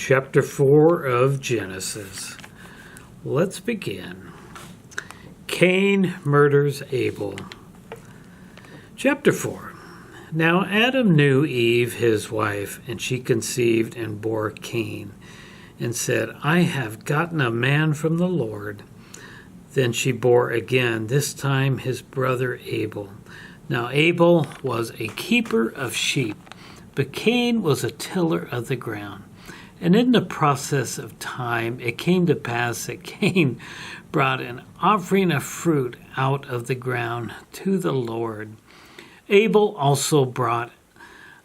chapter 4 of Genesis. Let's begin. Cain murders Abel. Chapter 4. Now Adam knew Eve, his wife, and she conceived and bore Cain, and said, I have gotten a man from the Lord. Then she bore again, this time his brother Abel. Now Abel was a keeper of sheep, but Cain was a tiller of the ground. And in the process of time, it came to pass that Cain brought an offering of fruit out of the ground to the Lord. Abel also brought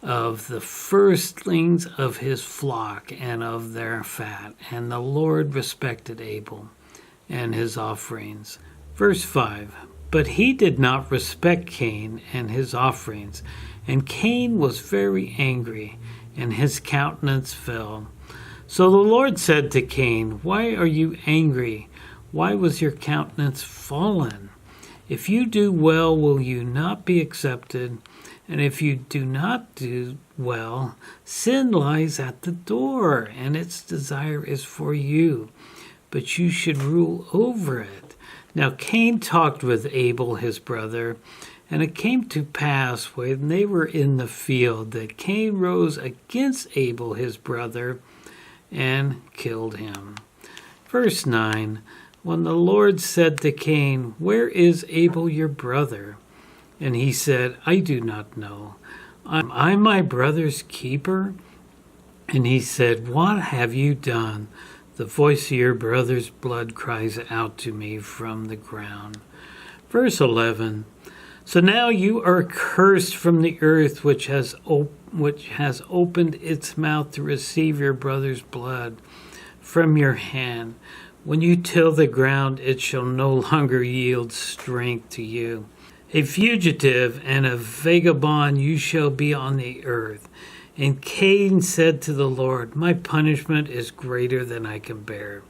of the firstlings of his flock and of their fat, and the Lord respected Abel and his offerings. Verse 5, But he did not respect Cain and his offerings, and Cain was very angry, and his countenance fell. So the Lord said to Cain, Why are you angry? Why was your countenance fallen? If you do well, will you not be accepted? And if you do not do well, sin lies at the door, and its desire is for you, but you should rule over it. Now Cain talked with Abel his brother, and it came to pass when they were in the field that Cain rose against Abel his brother and killed him. Verse 9, When the Lord said to Cain, Where is Abel your brother? And he said, I do not know. Am I my brother's keeper? And he said, What have you done? The voice of your brother's blood cries out to me from the ground. Verse 11, So now you are cursed from the earth, which has opened its mouth to receive your brother's blood from your hand. When you till the ground, it shall no longer yield strength to you. A fugitive and a vagabond you shall be on the earth. And Cain said to the Lord, My punishment is greater than I can bear.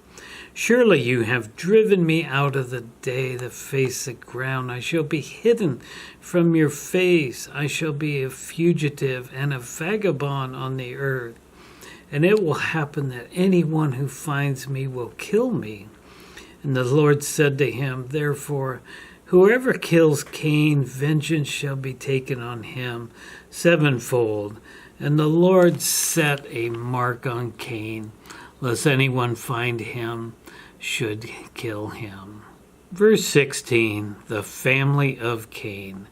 Surely you have driven me out of the face the ground. I shall be hidden from your face. I shall be a fugitive and a vagabond on the earth. And it will happen that anyone who finds me will kill me. And the Lord said to him, Therefore, whoever kills Cain, vengeance shall be taken on him sevenfold. And the Lord set a mark on Cain, lest anyone find him should kill him. Verse 16, the family of Cain.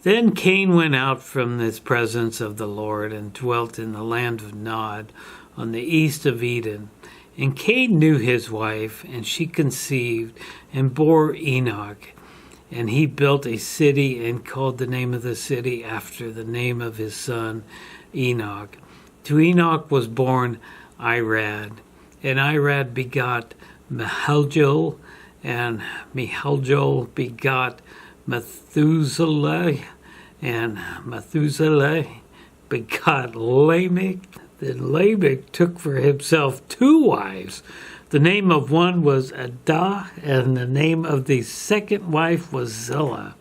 Then Cain went out from the presence of the Lord and dwelt in the land of Nod on the east of Eden. And Cain knew his wife, and she conceived and bore Enoch. And he built a city and called the name of the city after the name of his son Enoch. To Enoch was born Irad, and Irad begot Mahalalel, and Mahalalel begot Methuselah, and Methuselah begot Lamech. Then Lamech took for himself 2 wives. The name of one was Adah, and the name of the second wife was Zillah.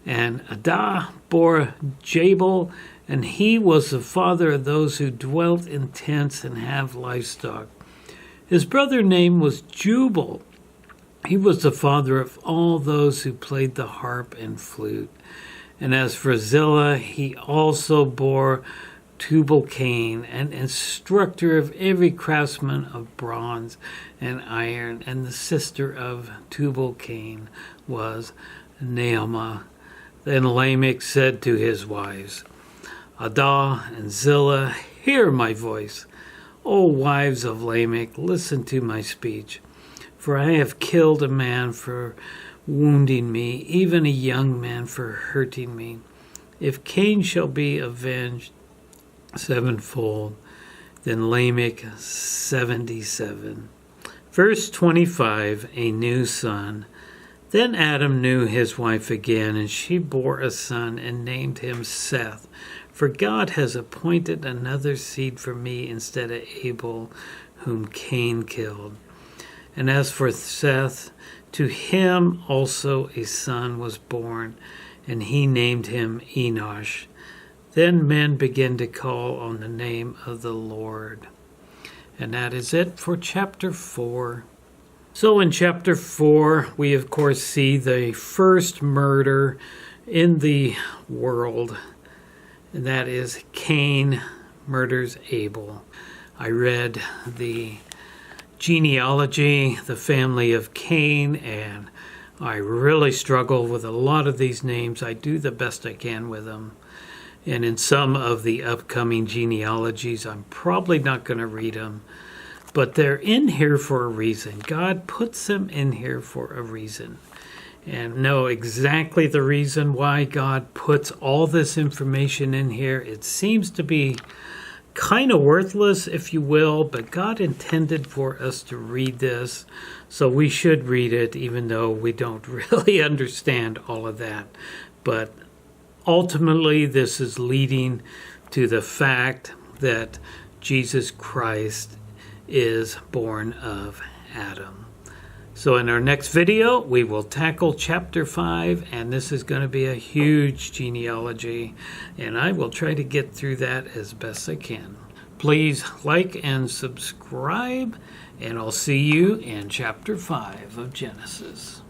And Adah bore Jabal, and he was the father of those who dwelt in tents and have livestock. His brother's name was Jubal. He was the father of all those who played the harp and flute. And as for Zillah, he also bore Tubal-Cain, an instructor of every craftsman of bronze and iron. And the sister of Tubal-Cain was Naamah. Then Lamech said to his wives, Adah and Zillah, hear my voice. O wives of Lamech, listen to my speech. For I have killed a man for wounding me, even a young man for hurting me. If Cain shall be avenged sevenfold, then Lamech 77. Verse 25, a new son. Then Adam knew his wife again, and she bore a son and named him Seth. For God has appointed another seed for me instead of Abel, whom Cain killed. And as for Seth, to him also a son was born, and he named him Enosh. Then men began to call on the name of the Lord. And that is it for chapter 4. So in chapter 4, we of course see the first murder in the world, and that is Cain murders Abel. I read the genealogy, the family of Cain, and I really struggle with a lot of these names. I do the best I can with them. And in some of the upcoming genealogies, I'm probably not going to read them. But they're in here for a reason. God puts them in here for a reason. And know exactly the reason why God puts all this information in here. It seems to be kind of worthless, if you will, but God intended for us to read this. So we should read it, even though we don't really understand all of that. But ultimately, this is leading to the fact that Jesus Christ is born of Adam. So in our next video, we will tackle chapter 5, and this is going to be a huge genealogy, and I will try to get through that as best I can. Please like and subscribe, and I'll see you in chapter 5 of Genesis.